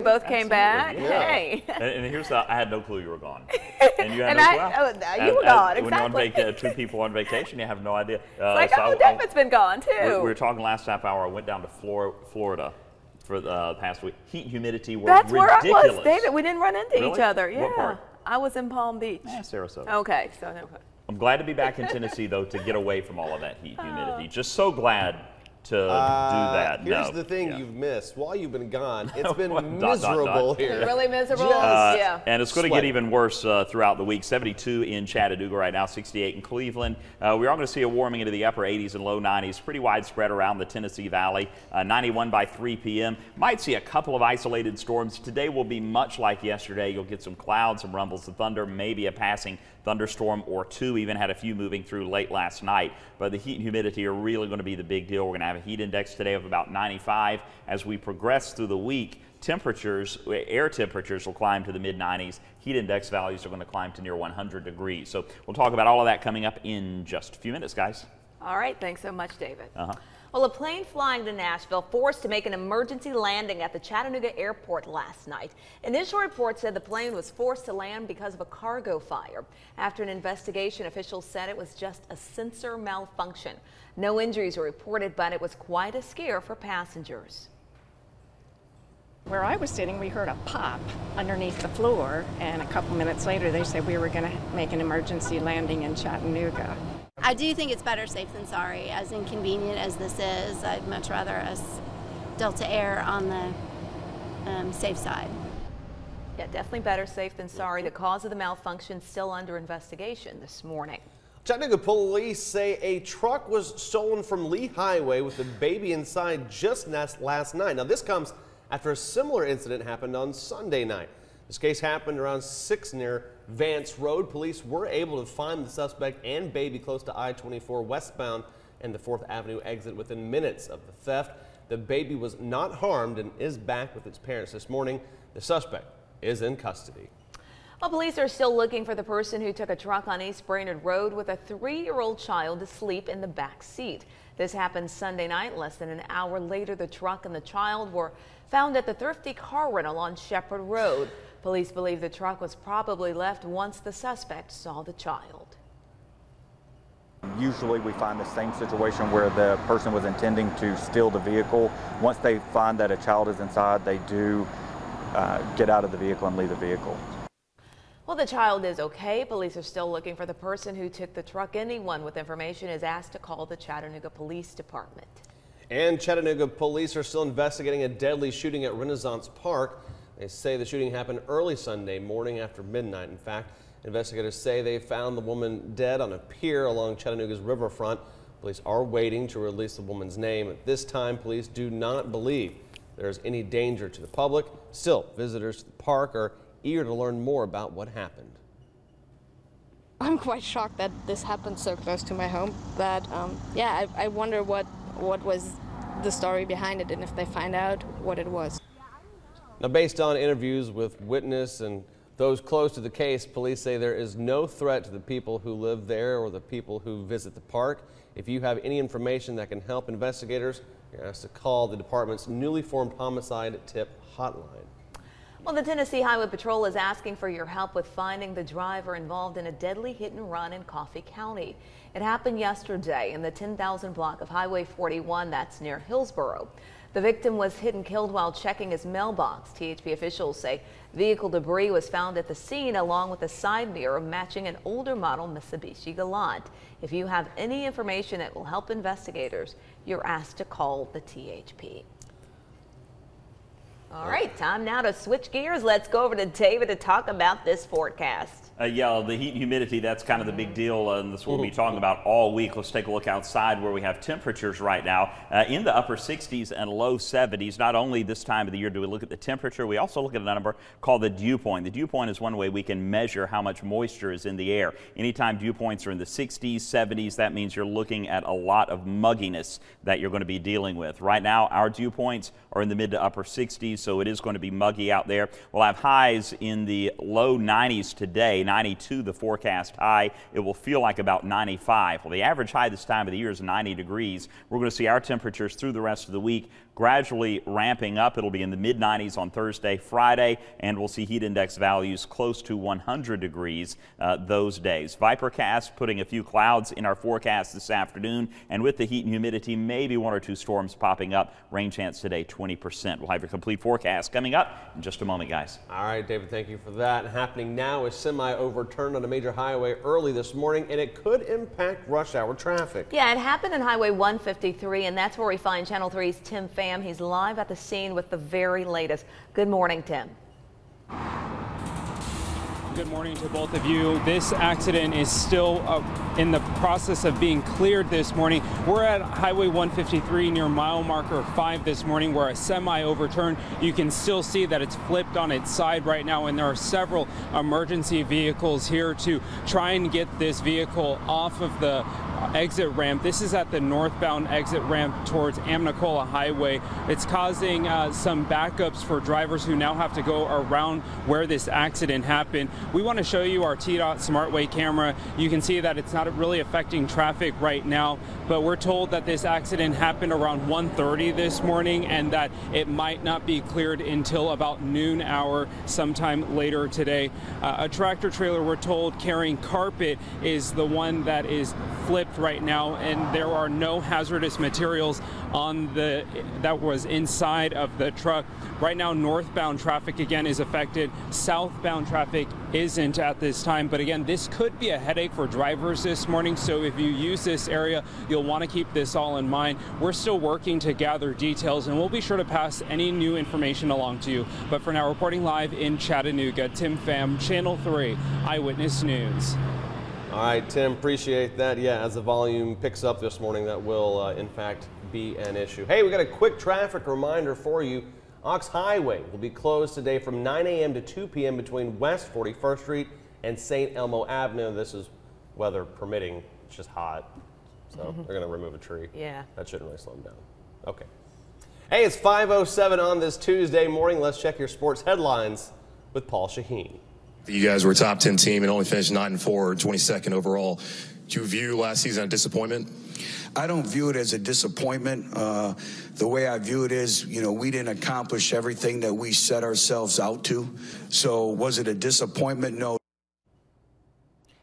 Both came back. Yeah. Hey. And here's I had no clue you were gone. And you had And no clue. you were gone, exactly. When you're two people on vacation, you have no idea. It's like, David's been gone too. We were talking last half hour. I went down to Florida for the past week. Heat and humidity were That's ridiculous. where I was, David. We didn't run into Really? each other. Yeah. What part? I was in Palm Beach. Sarasota. Okay, so no. I'm glad to be back in Tennessee, though, to get away from all of that heat and humidity. Just so glad to do that. Here's the thing you've missed. While you've been gone, it's been miserable here. Really miserable? Yeah. And it's going to get even worse throughout the week. 72 in Chattanooga right now, 68 in Cleveland. We are going to see a warming into the upper 80s and low 90s, pretty widespread around the Tennessee Valley. 91 by 3 p.m. Might see a couple of isolated storms. Today will be much like yesterday. You'll get some clouds, some rumbles of thunder, maybe a passing thunderstorm or two. Even had a few moving through late last night. But the heat and humidity are really going to be the big deal. We're going to have a heat index today of about 95. As we progress through the week, air temperatures will climb to the mid-90s. Heat index values are going to climb to near 100 degrees. So we'll talk about all of that coming up in just a few minutes, guys. All right. Thanks so much, David. Well, a plane flying to Nashville forced to make an emergency landing at the Chattanooga airport last night. Initial reports said the plane was forced to land because of a cargo fire. After an investigation, officials said it was just a sensor malfunction. No injuries were reported, but it was quite a scare for passengers. Where I was sitting, we heard a pop underneath the floor, and a couple minutes later they said we were going to make an emergency landing in Chattanooga. I do think it's better safe than sorry. As inconvenient as this is, I'd much rather us Delta Air on the safe side. Yeah, definitely better safe than sorry. The cause of the malfunction still under investigation this morning. Chattanooga police say a truck was stolen from Lee Highway with a baby inside just last night. Now this comes after a similar incident happened on Sunday night. This case happened around 6 near Vance Road. Police were able to find the suspect and baby close to I-24 westbound and the 4th Avenue exit within minutes of the theft. The baby was not harmed and is back with its parents this morning. The suspect is in custody. Well, police are still looking for the person who took a truck on East Brainerd Road with a 3-year-old child to sleep in the back seat. This happened Sunday night. Less than an hour later, the truck and the child were found at the Thrifty Car Rental on Shepherd Road. Police believe the truck was probably left once the suspect saw the child. Usually we find the same situation where the person was intending to steal the vehicle. Once they find that a child is inside, they do get out of the vehicle and leave the vehicle. Well, the child is okay. Police are still looking for the person who took the truck. Anyone with information is asked to call the Chattanooga Police Department. And Chattanooga police are still investigating a deadly shooting at Renaissance Park. They say the shooting happened early Sunday morning after midnight. In fact, investigators say they found the woman dead on a pier along Chattanooga's riverfront. Police are waiting to release the woman's name. At this time, police do not believe there is any danger to the public. Still, visitors to the park are eager to learn more about what happened. I'm quite shocked that this happened so close to my home. That, yeah, I wonder what was the story behind it and if they find out what it was. Now, based on interviews with witnesses and those close to the case, police say there is no threat to the people who live there or the people who visit the park. If you have any information that can help investigators, you're asked to call the department's newly formed homicide tip hotline. Well, the Tennessee Highway Patrol is asking for your help with finding the driver involved in a deadly hit and run in Coffee County. It happened yesterday in the 10,000 block of Highway 41, that's near Hillsboro. The victim was hit and killed while checking his mailbox. THP officials say vehicle debris was found at the scene along with a side mirror matching an older model Mitsubishi Galant. If you have any information that will help investigators, you're asked to call the THP. All right, time now to switch gears. Let's go over to David to talk about this forecast. Yeah, the heat and humidity, that's kind of the big deal, and that's what we'll be talking about all week. Let's take a look outside where we have temperatures right now in the upper 60s and low 70s. Not only this time of the year do we look at the temperature, we also look at a number called the dew point. The dew point is one way we can measure how much moisture is in the air. Anytime dew points are in the 60s, 70s, that means you're looking at a lot of mugginess that you're going to be dealing with. Right now, our dew points are in the mid to upper 60s. so it is going to be muggy out there. We'll have highs in the low 90s today, 92 the forecast high. It will feel like about 95. Well, the average high this time of the year is 90 degrees. We're going to see our temperatures through the rest of the week gradually ramping up. It'll be in the mid-90s on Thursday, Friday, and we'll see heat index values close to 100 degrees those days. Vipercast putting a few clouds in our forecast this afternoon, and with the heat and humidity, maybe 1 or 2 storms popping up. Rain chance today, 20%. We'll have your complete forecast coming up in just a moment, guys. All right, David, thank you for that. Happening now is semi overturned on a major highway early this morning, and it could impact rush hour traffic. Yeah, it happened in Highway 153, and that's where we find Channel 3's Tim Pham. He's live at the scene with the very latest. Good morning, Tim. Good morning to both of you. This accident is still in the process of being cleared this morning. We're at Highway 153 near mile marker 5 this morning, where a semi overturned. You can still see that it's flipped on its side right now, and there are several emergency vehicles here to try and get this vehicle off of the exit ramp. This is at the northbound exit ramp towards Amnicola Highway. It's causing some backups for drivers who now have to go around where this accident happened. We want to show you our TDOT SmartWay camera. You can see that it's not really affecting traffic right now, but we're told that this accident happened around 1:30 this morning and that it might not be cleared until about noon hour sometime later today. A tractor trailer, we're told, carrying carpet is the one that is flipped right now, and there are no hazardous materials on that was inside of the truck. Right now, northbound traffic again is affected. Southbound traffic isn't at this time, but again, this could be a headache for drivers this morning, so if you use this area, you'll want to keep this all in mind. We're still working to gather details, and we'll be sure to pass any new information along to you. But for now, reporting live in Chattanooga, Tim Pham, Channel 3 Eyewitness News. All right, Tim, appreciate that. Yeah, as the volume picks up this morning, that will in fact be an issue. Hey, we got a quick traffic reminder for you. Ox Highway will be closed today from 9 a.m. to 2 p.m. between West 41st Street and St. Elmo Avenue. This is weather permitting. It's just hot, so they're going to remove a tree. Yeah. That shouldn't really slow them down. Okay. Hey, it's 5:07 on this Tuesday morning. Let's check your sports headlines with Paul Shaheen. You guys were a top 10 team and only finished 9-4, 22nd overall. Do you view last season a disappointment? I don't view it as a disappointment. The way I view it is, we didn't accomplish everything that we set ourselves out to. So was it a disappointment? No.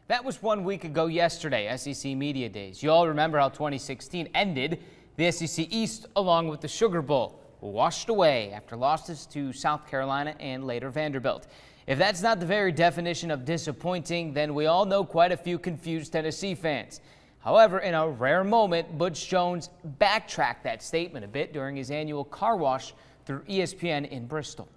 That was 1 week ago yesterday, SEC Media Days. You all remember how 2016 ended. The SEC East, along with the Sugar Bowl, washed away after losses to South Carolina and later Vanderbilt. If that's not the very definition of disappointing, then we all know quite a few confused Tennessee fans. However, in a rare moment, Butch Jones backtracked that statement a bit during his annual car wash through ESPN in Bristol.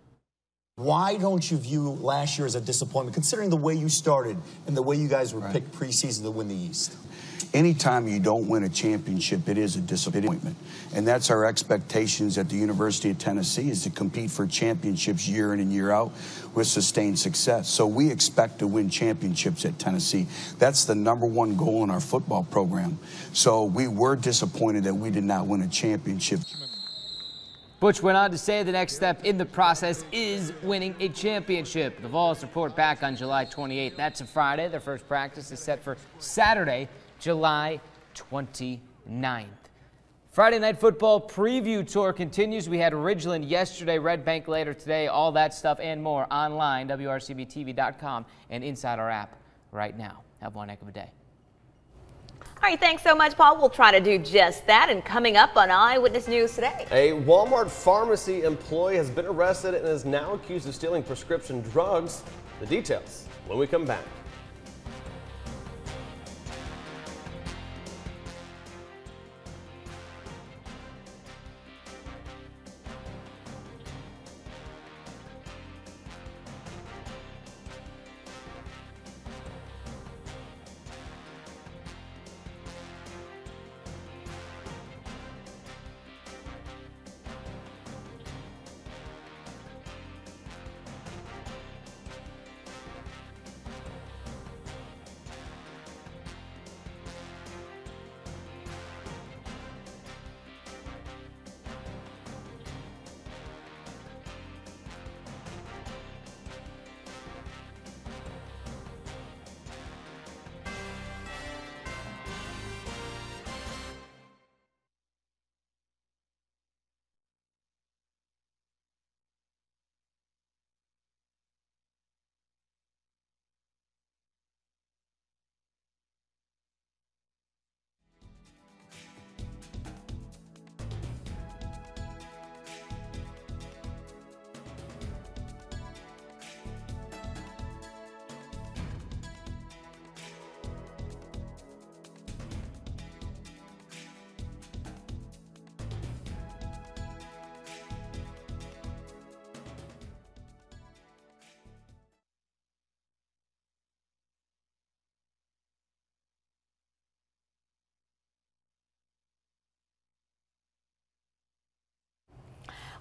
Why don't you view last year as a disappointment, considering the way you started and the way you guys were picked preseason to win the East? Anytime you don't win a championship, it is a disappointment. And that's our expectations at the University of Tennessee, is to compete for championships year in and year out with sustained success. So we expect to win championships at Tennessee. That's the #1 goal in our football program. So we were disappointed that we did not win a championship. Butch went on to say the next step in the process is winning a championship. The Vols report back on July 28th. That's a Friday. Their first practice is set for Saturday, July 29th. Friday Night Football preview tour continues. We had Ridgeland yesterday, Red Bank later today. All that stuff and more online, WRCBTV.com, and inside our app right now. Have one heck of a day. All right, thanks so much, Paul. We'll try to do just that. And coming up on Eyewitness News today. A Walmart pharmacy employee has been arrested and is now accused of stealing prescription drugs. The details when we come back.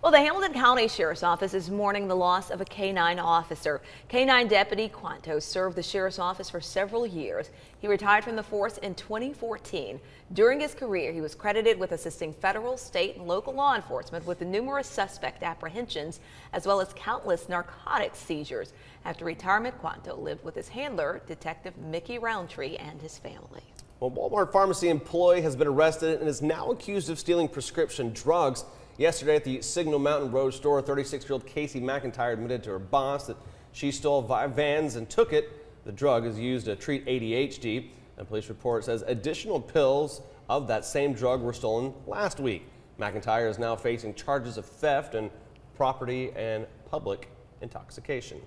Well, the Hamilton County Sheriff's Office is mourning the loss of a K-9 officer. K-9 Deputy Quanto served the Sheriff's Office for several years. He retired from the force in 2014. During his career, he was credited with assisting federal, state, and local law enforcement with numerous suspect apprehensions, as well as countless narcotics seizures. After retirement, Quanto lived with his handler, Detective Mickey Roundtree, and his family. Well, Walmart pharmacy employee has been arrested and is now accused of stealing prescription drugs. Yesterday at the Signal Mountain Road store, 36-year-old Casey McIntyre admitted to her boss that she stole 5 vans and took it. The drug is used to treat ADHD. A police report says additional pills of that same drug were stolen last week. McIntyre is now facing charges of theft and property and public intoxication.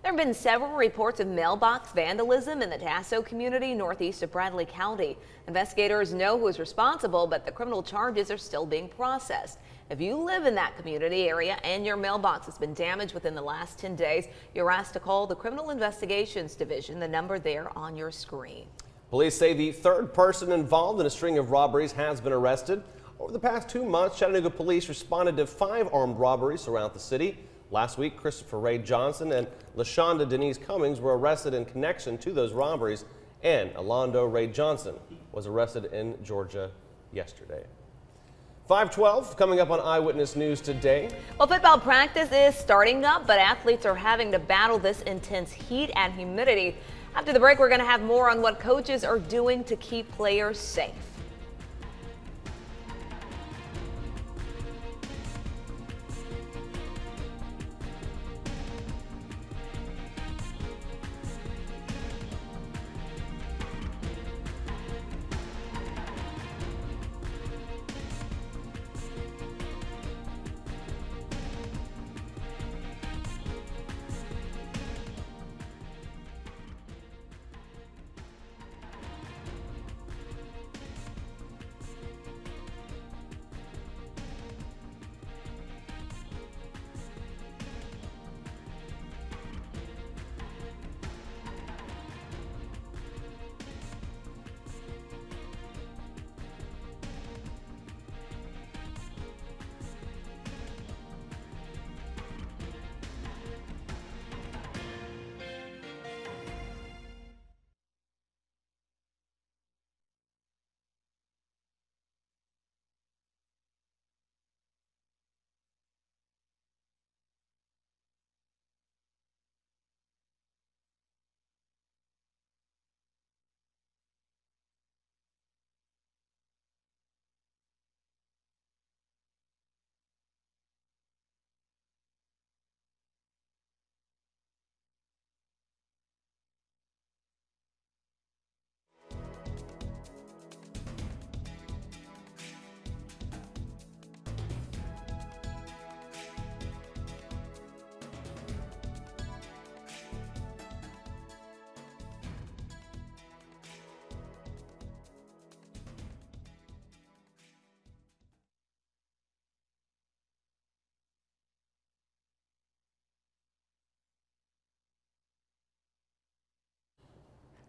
There have been several reports of mailbox vandalism in the Tasso community northeast of Bradley County. Investigators know who is responsible, but the criminal charges are still being processed. If you live in that community area and your mailbox has been damaged within the last 10 days, you're asked to call the Criminal Investigations Division, the number there on your screen. Police say the third person involved in a string of robberies has been arrested. Over the past 2 months, Chattanooga police responded to 5 armed robberies throughout the city. Last week, Christopher Ray Johnson and LaShonda Denise Cummings were arrested in connection to those robberies, and Alondo Ray Johnson was arrested in Georgia yesterday. 5:12 coming up on Eyewitness News today. Well, football practice is starting up, but athletes are having to battle this intense heat and humidity. After the break, we're going to have more on what coaches are doing to keep players safe.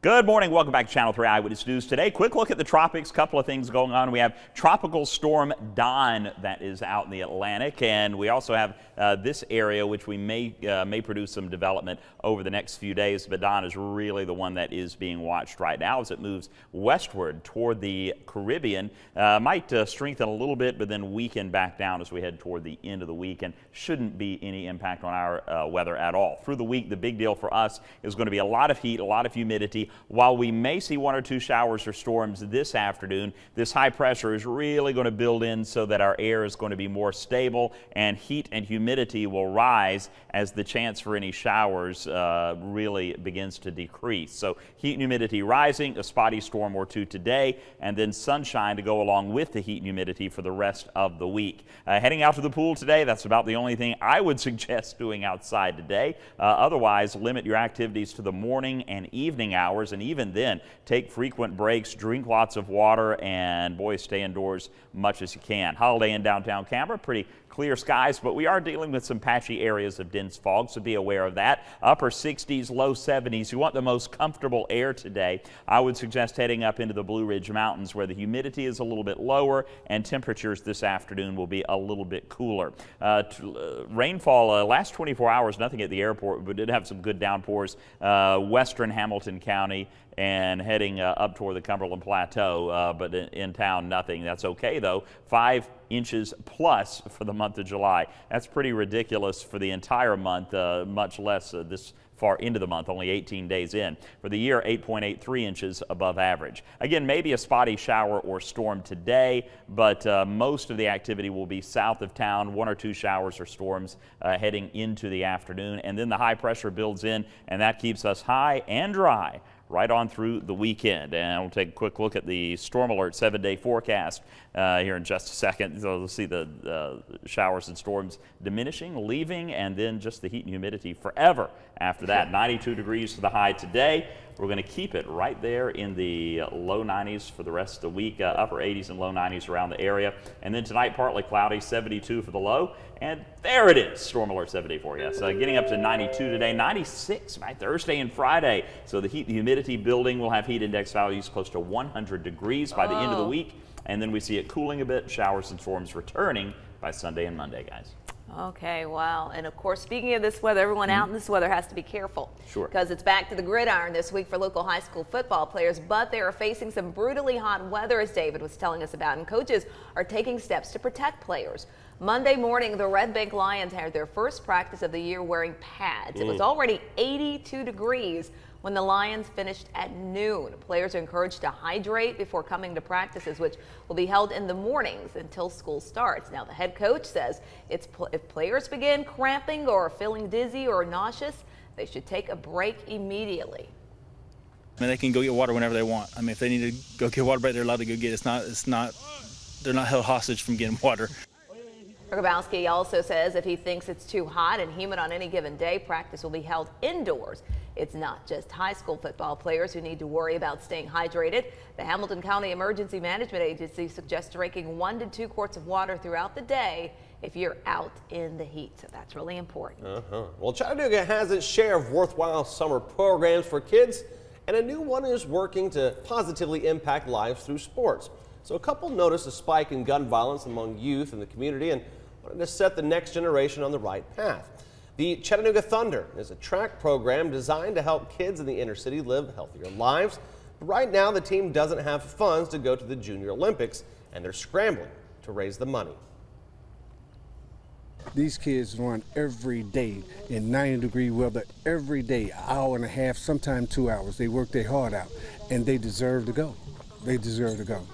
Good morning. Welcome back to Channel 3 Eyewitness News. Today, quick look at the tropics. Couple of things going on. We have Tropical Storm Don that is out in the Atlantic, and we also have this area which we may produce some development over the next few days. But Don is really the one that is being watched right now as it moves westward toward the Caribbean. Might strengthen a little bit, but then weaken back down as we head toward the end of the week, and shouldn't be any impact on our weather at all. Through the week, the big deal for us is going to be a lot of heat, a lot of humidity. While we may see 1 or 2 showers or storms this afternoon, this high pressure is really going to build in so that our air is going to be more stable, and heat and humidity will rise as the chance for any showers really begins to decrease. So heat and humidity rising, a spotty storm or 2 today, and then sunshine to go along with the heat and humidity for the rest of the week. Heading out to the pool today, that's about the only thing I would suggest doing outside today. Otherwise, limit your activities to the morning and evening hours. hours, and even then, take frequent breaks, drink lots of water, and boy, stay indoors much as you can. Holiday in downtown Canberra, pretty clear skies, but we are dealing with some patchy areas of dense fog, so be aware of that. Upper 60s, low 70s. You want the most comfortable air today. I would suggest heading up into the Blue Ridge Mountains where the humidity is a little bit lower and temperatures this afternoon will be a little bit cooler. Rainfall last 24 hours, nothing at the airport, but did have some good downpours western Hamilton County and heading up toward the Cumberland Plateau, but in town, nothing. That's okay, though. 5 inches plus for the month of July. That's pretty ridiculous for the entire month, much less this far into the month, only 18 days in. For the year, 8.83 inches above average. Again, maybe a spotty shower or storm today, but most of the activity will be south of town, 1 or 2 showers or storms heading into the afternoon. And then the high pressure builds in, and that keeps us high and dry right on through the weekend. And we'll take a quick look at the storm alert 7-day forecast here in just a second. So we'll see the showers and storms diminishing, leaving, and then just the heat and humidity forever after that. 92 degrees for the high today. We're going to keep it right there in the low 90s for the rest of the week, upper 80s and low 90s around the area. And then tonight, partly cloudy, 72 for the low. And there it is, storm alert 7-day forecast. Getting up to 92 today, 96 by Thursday and Friday. So the heat and humidity building will have heat index values close to 100 degrees by the end of the week. And then we see it cooling a bit, showers and storms returning by Sunday and Monday, guys. Okay, wow. And of course, speaking of this weather, everyone out in this weather has to be careful. Sure. Because it's back to the gridiron this week for local high school football players, but they are facing some brutally hot weather, as David was telling us about, and coaches are taking steps to protect players. Monday morning, the Red Bank Lions had their first practice of the year wearing pads. It was already 82 degrees when the Lions finished at noon. Players are encouraged to hydrate before coming to practices, which will be held in the mornings until school starts. Now, the head coach says if players begin cramping or feeling dizzy or nauseous, they should take a break immediately. I mean, they can go get water whenever they want. I mean, if they need to go get water break, they're allowed to go get it. They're not held hostage from getting water. Grabowski also says if he thinks it's too hot and humid on any given day, practice will be held indoors. It's not just high school football players who need to worry about staying hydrated. The Hamilton County Emergency Management Agency suggests drinking 1 to 2 quarts of water throughout the day if you're out in the heat. So that's really important. Well, Chattanooga has its share of worthwhile summer programs for kids, and a new one is working to positively impact lives through sports. So a couple noticed a spike in gun violence among youth in the community and wanted to set the next generation on the right path. The Chattanooga Thunder is a track program designed to help kids in the inner city live healthier lives. But right now, the team doesn't have funds to go to the Junior Olympics, and they're scrambling to raise the money. These kids run every day in 90-degree weather, every day, an hour and a half, sometimes 2 hours. They work their heart out, and they deserve to go. They deserve to go.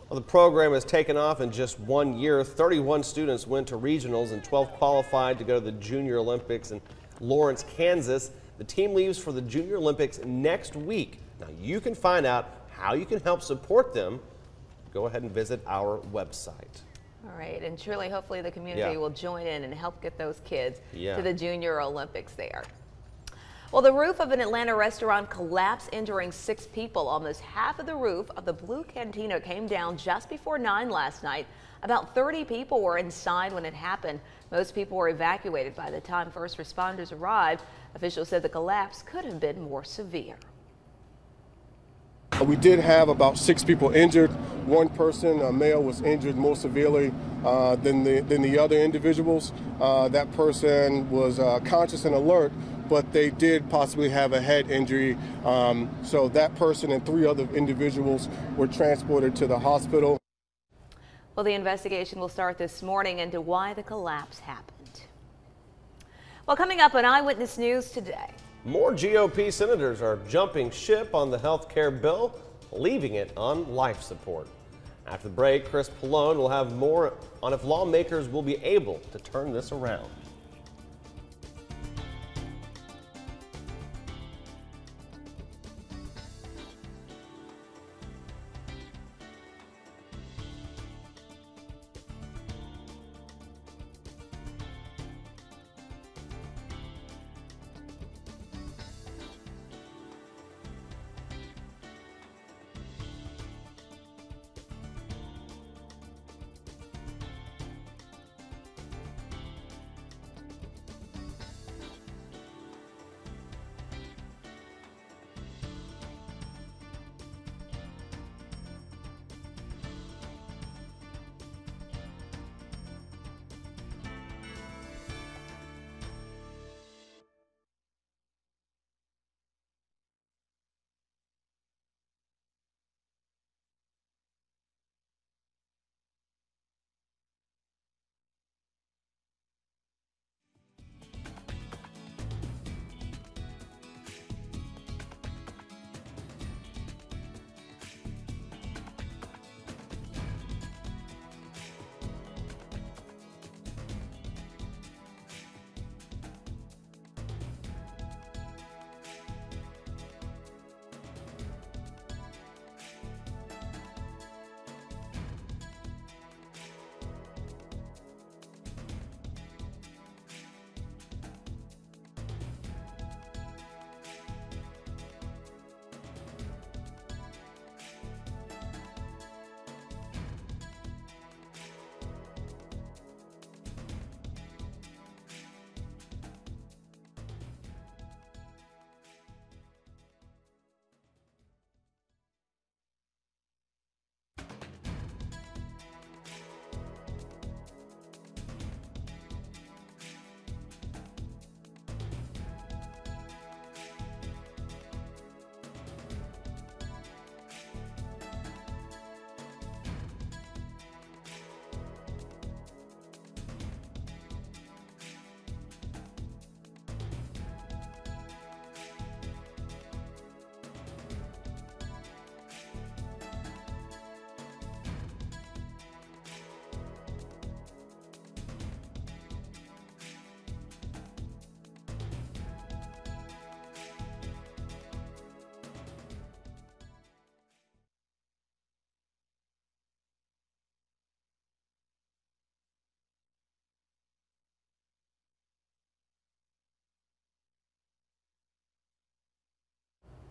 Well, the program has taken off in just 1 year. 31 students went to regionals and 12 qualified to go to the Junior Olympics in Lawrence, Kansas. The team leaves for the Junior Olympics next week. Now, you can find out how you can help support them. Go ahead and visit our website. All right, and truly, hopefully the community will join in and help get those kids to the Junior Olympics there. Well, the roof of an Atlanta restaurant collapsed, injuring 6 people. Almost half of the roof of the Blue Cantina came down just before 9 last night. About 30 people were inside when it happened. Most people were evacuated by the time first responders arrived. Officials said the collapse could have been more severe. We did have about 6 people injured. One person, a male, was injured more severely than the other individuals. That person was conscious and alert, but they did possibly have a head injury. So that person and 3 other individuals were transported to the hospital. Well, the investigation will start this morning into why the collapse happened. Well, coming up on Eyewitness News today. More GOP senators are jumping ship on the health care bill, leaving it on life support. After the break, Chris Pallone will have more on if lawmakers will be able to turn this around.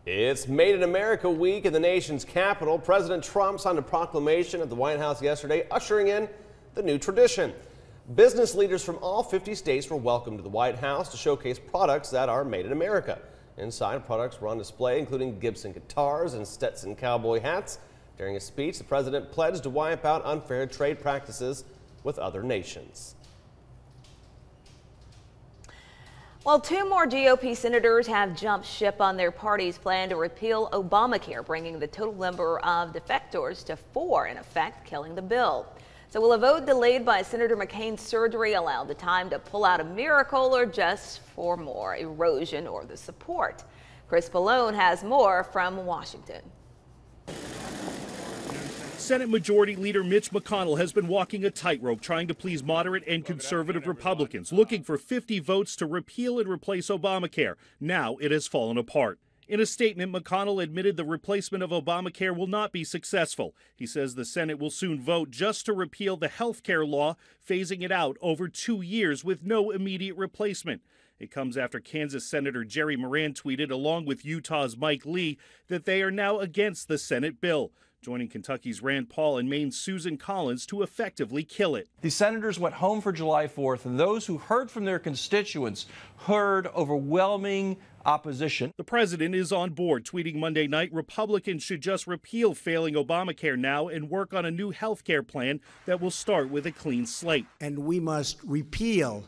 It's Made in America week in the nation's capital. President Trump signed a proclamation at the White House yesterday, ushering in the new tradition. Business leaders from all 50 states were welcomed to the White House to showcase products that are made in America. Inside, products were on display, including Gibson guitars and Stetson cowboy hats. During his speech, the president pledged to wipe out unfair trade practices with other nations. Well, 2 more GOP senators have jumped ship on their party's plan to repeal Obamacare, bringing the total number of defectors to 4, in effect killing the bill. So will a vote delayed by Senator McCain's surgery allow the time to pull out a miracle, or just for more erosion or the support? Chris Pallone has more from Washington. Senate Majority Leader Mitch McConnell has been walking a tightrope trying to please moderate and conservative Republicans, looking for 50 votes to repeal and replace Obamacare. Now it has fallen apart. In a statement, McConnell admitted the replacement of Obamacare will not be successful. He says the Senate will soon vote just to repeal the health care law, phasing it out over 2 years with no immediate replacement. It comes after Kansas Senator Jerry Moran tweeted, along with Utah's Mike Lee, that they are now against the Senate bill, joining Kentucky's Rand Paul and Maine's Susan Collins to effectively kill it. These senators went home for July 4th, and those who heard from their constituents heard overwhelming opposition. The president is on board, tweeting Monday night Republicans should just repeal failing Obamacare now and work on a new health care plan that will start with a clean slate. And we must repeal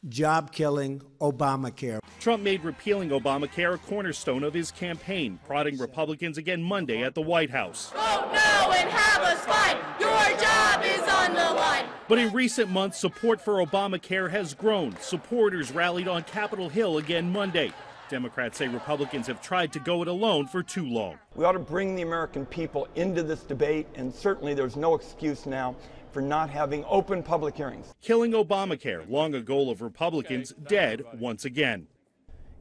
job-killing Obamacare. Trump made repealing Obamacare a cornerstone of his campaign, prodding Republicans again Monday at the White House. Vote no and have us fight. Your job is on the line. But in recent months, support for Obamacare has grown. Supporters rallied on Capitol Hill again Monday. Democrats say Republicans have tried to go it alone for too long. We ought to bring the American people into this debate, and certainly there's no excuse now for not having open public hearings. Killing Obamacare, long a goal of Republicans, dead once again.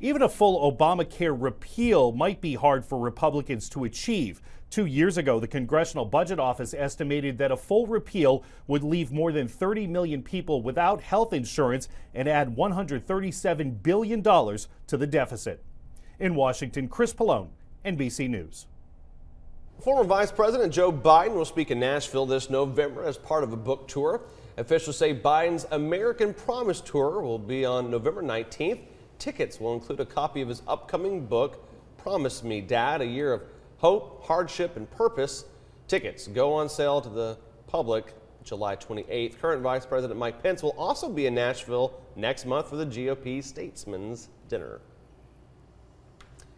Even a full Obamacare repeal might be hard for Republicans to achieve. 2 years ago, the Congressional Budget Office estimated that a full repeal would leave more than 30 million people without health insurance and add $137 billion to the deficit. In Washington, Chris Pallone, NBC News. Former Vice President Joe Biden will speak in Nashville this November as part of a book tour. Officials say Biden's American Promise Tour will be on November 19th. Tickets will include a copy of his upcoming book, Promise Me, Dad, A Year of Hope, Hardship, and Purpose. Tickets go on sale to the public July 28th. Current Vice President Mike Pence will also be in Nashville next month for the GOP Statesman's Dinner.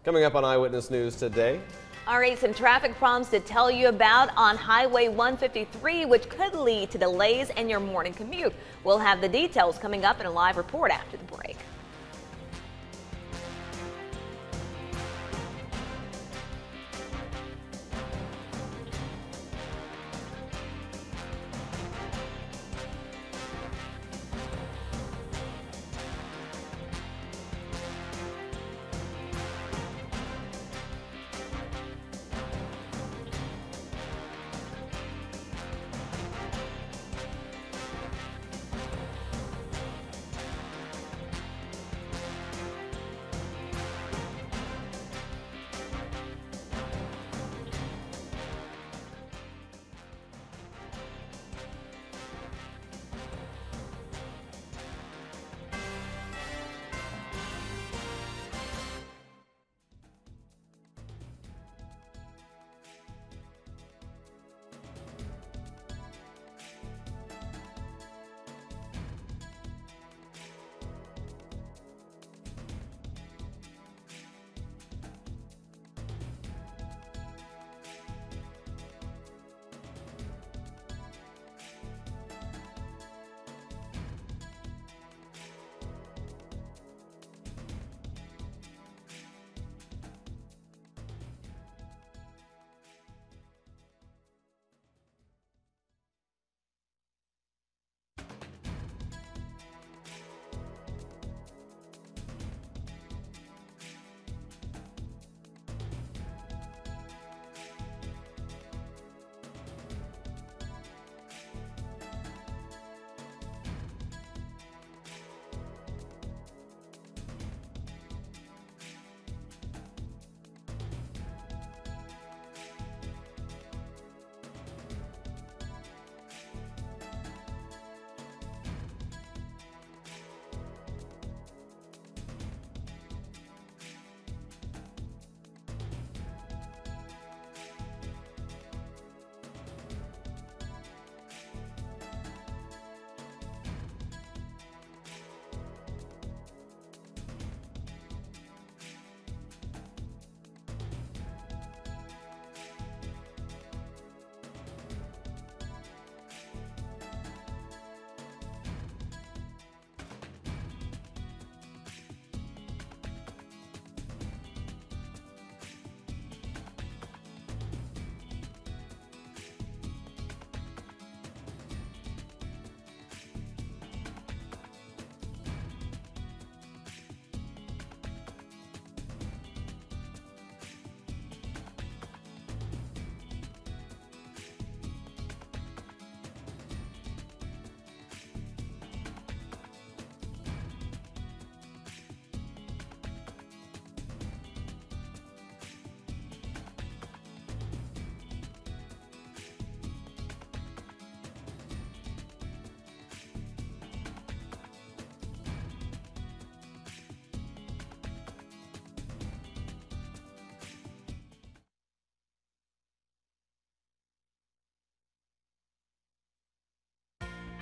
Coming up on Eyewitness News today. All right, some traffic problems to tell you about on Highway 153, which could lead to delays in your morning commute. We'll have the details coming up in a live report after the break.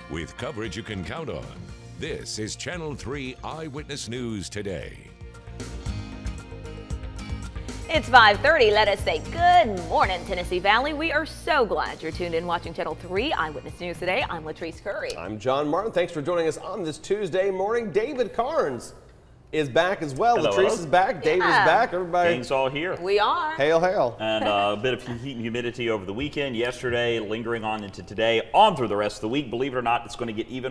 with coverage you can count on. This is Channel 3 Eyewitness News Today. It's 5:30. Let us say good morning, Tennessee Valley. We are so glad you're tuned in watching Channel 3 Eyewitness News Today. I'm Latrice Curry. I'm John Martin. Thanks for joining us on this Tuesday morning. David Carnes is back as well. Hello, Latrice hello. is back. David is back. Everybody. Gang's all here. We are. Hail, hail. And a bit of heat and humidity over the weekend, yesterday, lingering on into today, on through the rest of the week. Believe it or not, it's going to get even